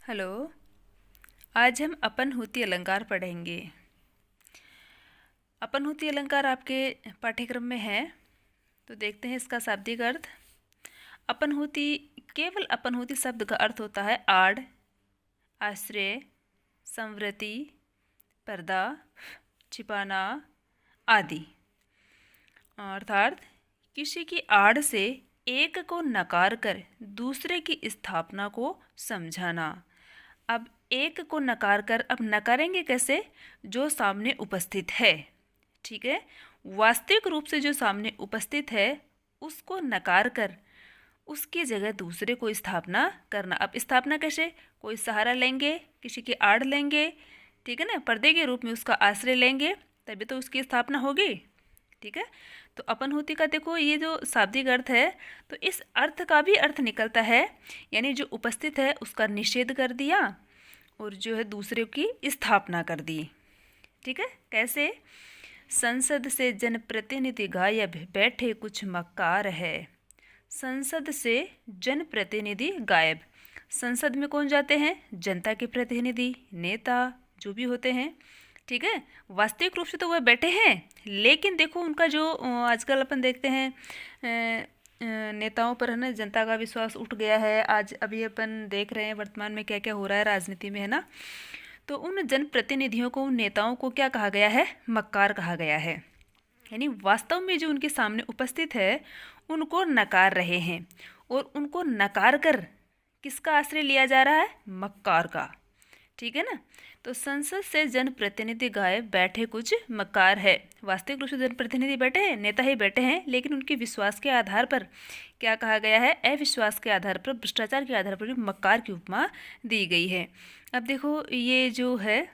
Hello. आज हम अपनहुति अलंकार पढ़ेंगे। अपनहुति अलंकार आपके पाठ्यक्रम में है, तो देखते हैं इसका शाब्दिक अर्थ। अपनहुति, केवल अपनहुति शब्द का अर्थ होता है आड़, आश्रय, संवृत्ति, पर्दा, छिपाना आदि। अर्थात किसी की आड़ से एक को नकार कर दूसरे की स्थापना को समझाना। अब एक को नकार कर, अब नकारेंगे कैसे? जो सामने उपस्थित है, ठीक है, वास्तविक रूप से जो सामने उपस्थित है उसको नकार कर उसकी जगह दूसरे को स्थापना करना। अब स्थापना कैसे? कोई सहारा लेंगे, किसी की आड़ लेंगे, ठीक है ना, पर्दे के रूप में उसका आश्रय लेंगे, तभी तो उसकी स्थापना होगी, ठीक है। तो अपनहुति का देखो ये जो शाब्दिक अर्थ है, तो इस अर्थ का भी अर्थ निकलता है, यानी जो उपस्थित है उसका निषेध कर दिया और जो है दूसरे की स्थापना कर दी, ठीक है। कैसे? संसद से जनप्रतिनिधि गायब, बैठे कुछ मक्कार है। संसद से जनप्रतिनिधि गायब। संसद में कौन जाते हैं? जनता के प्रतिनिधि, नेता जो भी होते हैं, ठीक है। वास्तविक रूप से तो वह बैठे हैं, लेकिन देखो उनका जो आजकल अपन देखते हैं नेताओं पर, है ना, जनता का विश्वास उठ गया है। आज अभी अपन देख रहे हैं वर्तमान में क्या क्या हो रहा है राजनीति में, है ना। तो उन जनप्रतिनिधियों को, उन नेताओं को क्या कहा गया है? मक्कार कहा गया है। यानी वास्तव में जो उनके सामने उपस्थित है उनको नकार रहे हैं, और उनको नकार कर किसका आश्रय लिया जा रहा है? मक्कार का, ठीक है ना। तो संसद से जनप्रतिनिधि गायब, बैठे कुछ मक्कार है। वास्तविक रूप से जनप्रतिनिधि बैठे हैं, नेता ही बैठे हैं, लेकिन उनके विश्वास के आधार पर क्या कहा गया है? अविश्वास के आधार पर, भ्रष्टाचार के आधार पर भी मक्कार की उपमा दी गई है। अब देखो ये जो है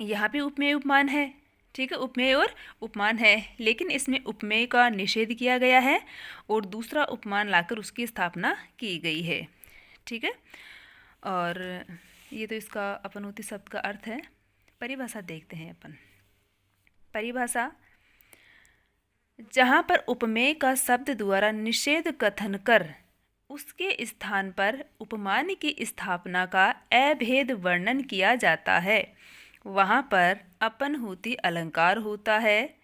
यहाँ पे उपमेय उपमान है, ठीक है, उपमेय और उपमान है, लेकिन इसमें उपमेय का निषेध किया गया है और दूसरा उपमान लाकर उसकी स्थापना की गई है, ठीक है। और ये तो इसका अपनहुति शब्द का अर्थ है। परिभाषा देखते हैं अपन। परिभाषा: जहाँ पर उपमेय का शब्द द्वारा निषेध कथन कर उसके स्थान पर उपमान की स्थापना का अभेद वर्णन किया जाता है, वहाँ पर अपनहुति अलंकार होता है,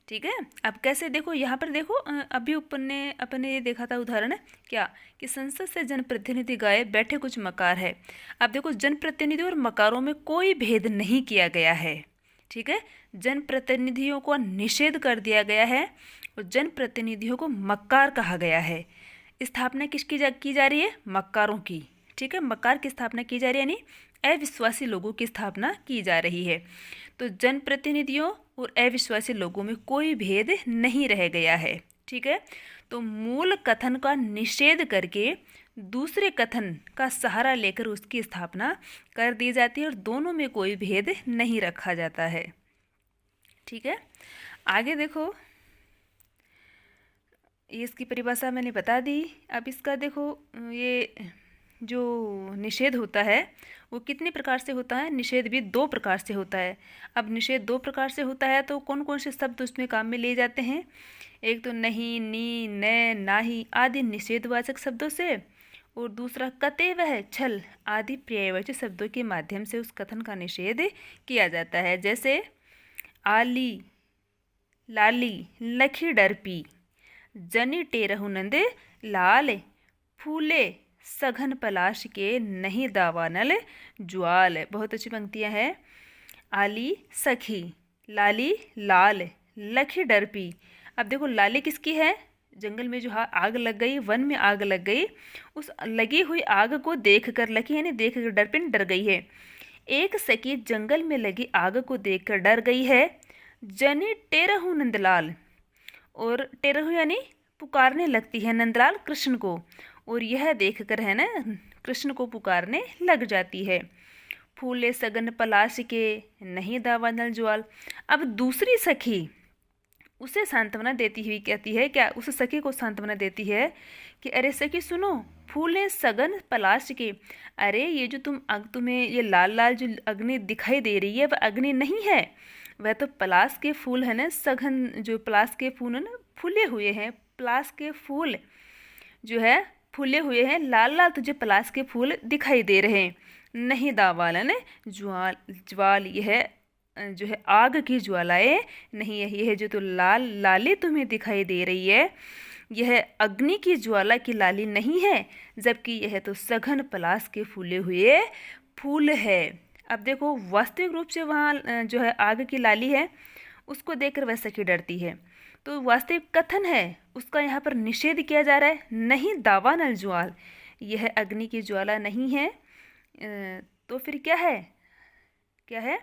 ठीक है। अब कैसे? देखो यहाँ पर देखो, अभी अपने ये देखा था उदाहरण क्या, कि संसद से जनप्रतिनिधि गायब, बैठे कुछ मकार है। अब देखो जनप्रतिनिधि और मकारों में कोई भेद नहीं किया गया है, ठीक है। जनप्रतिनिधियों को निषेध कर दिया गया है और जनप्रतिनिधियों को मक्कार कहा गया है। स्थापना किसकी की जा रही है? मक्कारों की, ठीक है। मक्कार की स्थापना की जा रही है, यानी अविश्वासी लोगों की स्थापना की जा रही है। तो जनप्रतिनिधियों और अविश्वासी लोगों में कोई भेद नहीं रह गया है, ठीक है। तो मूल कथन का निषेध करके दूसरे कथन का सहारा लेकर उसकी स्थापना कर दी जाती है और दोनों में कोई भेद नहीं रखा जाता है, ठीक है। आगे देखो, ये इसकी परिभाषा मैंने बता दी। अब इसका देखो, ये जो निषेध होता है वो कितने प्रकार से होता है? निषेध भी दो प्रकार से होता है। अब निषेध दो प्रकार से होता है तो कौन कौन से शब्द उसमें काम में लिए जाते हैं? एक तो नहीं, नी, न, नाही आदि निषेधवाचक शब्दों से, और दूसरा कते वह, छल आदि पर्यायवाची शब्दों के माध्यम से उस कथन का निषेध किया जाता है। जैसे आली, लाली, लखी डरपी, जनी टेरहु नंदे लाल, फूले सघन पलाश के, नहीं दावानल ज्वाल। बहुत अच्छी पंक्तियां हैं। आली सखी, लाली लाल, लखी डरपी। अब देखो लाली किसकी है? जंगल में जो आग लग गई, वन में आग लग गई, उस लगी हुई आग को देखकर लखी यानी देख कर डरपिन डर गई है। एक सखी जंगल में लगी आग को देखकर डर गई है। जनी टेरहु नंदलाल, और टेरहु यानी पुकारने लगती है नंदलाल कृष्ण को, और यह देखकर, है ना, कृष्ण को पुकारने लग जाती है। फूले सगन पलाश के, नहीं दावा नल ज्वाल। अब दूसरी सखी उसे सांत्वना देती हुई कहती है, क्या उस सखी को सांत्वना देती है कि अरे सखी सुनो, फूले सगन पलाश के, अरे ये जो तुम्हें ये लाल लाल जो अग्नि दिखाई दे रही है वह अग्नि नहीं है, वह तो पलाश के फूल है ना। सघन जो पलाश के फूल है ना, फूले हुए हैं। पलाश के फूल जो है फूले हुए हैं, लाल लाल तुझे पलाश के फूल दिखाई दे रहे हैं। नहीं दावाल है ज्वाल, ज्वाल यह जो है आग की ज्वालाएं नहीं है। यह जो तो लाल लाली तुम्हें दिखाई दे रही है, यह अग्नि की ज्वाला की लाली नहीं है, जबकि यह तो सघन पलाश के फूले हुए फूल है। अब देखो वास्तविक रूप से वहाँ जो है आग की लाली है, उसको देखकर वह सखी डरती है। तो वास्तविक कथन है उसका यहाँ पर निषेध किया जा रहा है। नहीं दावानल ज्वाल, यह अग्नि की ज्वाला नहीं है। तो फिर क्या है, क्या है?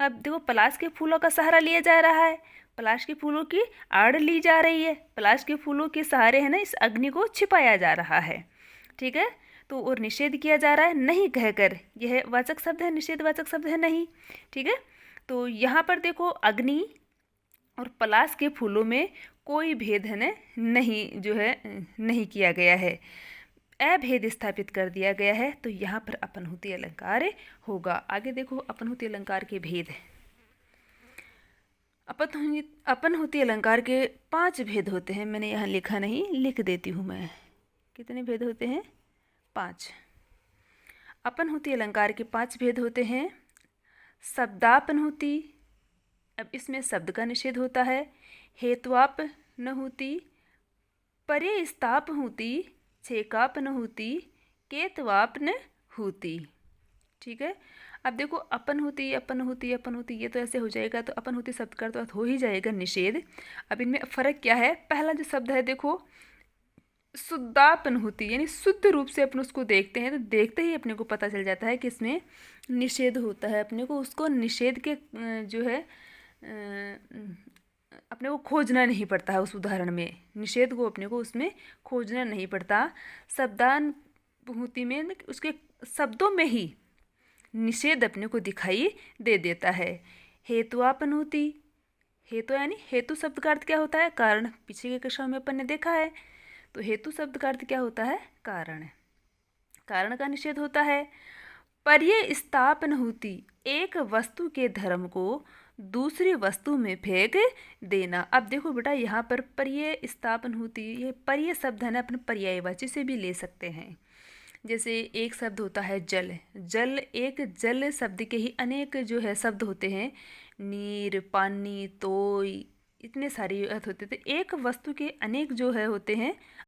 अब देखो पलाश के फूलों का सहारा लिया जा रहा है, पलाश के फूलों की आड़ ली जा रही है, पलाश के फूलों के सहारे है ना इस अग्नि को छिपाया जा रहा है। ठीक है, तो और निषेध किया जा रहा है नहीं कहकर, यह वाचक शब्द है, निषेध वाचक शब्द है नहीं। ठीक है, तो यहाँ पर देखो अग्नि और पलाश के फूलों में कोई भेद है ना नहीं जो है नहीं किया गया है, अभेद स्थापित कर दिया गया है। तो यहाँ पर अपनहुति अलंकार होगा। आगे देखो अपनहुति अलंकार के भेद। अपनहुति अलंकार के 5 भेद होते हैं। मैंने यहाँ लिखा नहीं, लिख देती हूँ मैं। कितने भेद होते हैं? 5। अपनहुति अलंकार के 5 भेद होते हैं। शब्दापनहुति, अब इसमें शब्द का निषेध होता है। हेत्वापनहुति, पर्यस्तापहुति, छेकापनहुति, केतवापनहुति। ठीक है, अब देखो अपनहुति अपनहुति अपनहुति ये तो ऐसे हो जाएगा, तो अपनहुति शब्द का अर्थ हो ही जाएगा निषेध। अब इनमें फर्क क्या है? पहला जो शब्द है देखो शुद्धापनहुति, यानी शुद्ध रूप से अपन उसको देखते हैं तो देखते ही अपने को पता चल जाता है कि इसमें निषेध होता है। अपने को उसको निषेध के जो है अपने को खोजना नहीं पड़ता है। उस उदाहरण में निषेध को अपने को उसमें खोजना नहीं पड़ता। शब्दानुभूति में उसके शब्दों में ही निषेध अपने को दिखाई दे देता है। हेतुआपनहुति, हेतु यानी हेतु शब्द का अर्थ क्या होता है? कारण। पीछे के कक्षाओं में अपन ने देखा है। तो हेतु शब्द का अर्थ क्या होता है? कारण। कारण का निषेध होता है। पर्यस्तापनहुति, एक वस्तु के धर्म को दूसरी वस्तु में फेंक देना। अब देखो बेटा यहाँ पर पर्यस्तापनहुति, ये पर्य शब्द है ना, अपन पर्यायवाची से भी ले सकते हैं। जैसे एक शब्द होता है जल, जल एक जल शब्द के ही अनेक जो है शब्द होते हैं, नीर, पानी, तोय, इतने सारे अर्थ होते थे। एक वस्तु के अनेक जो है होते हैं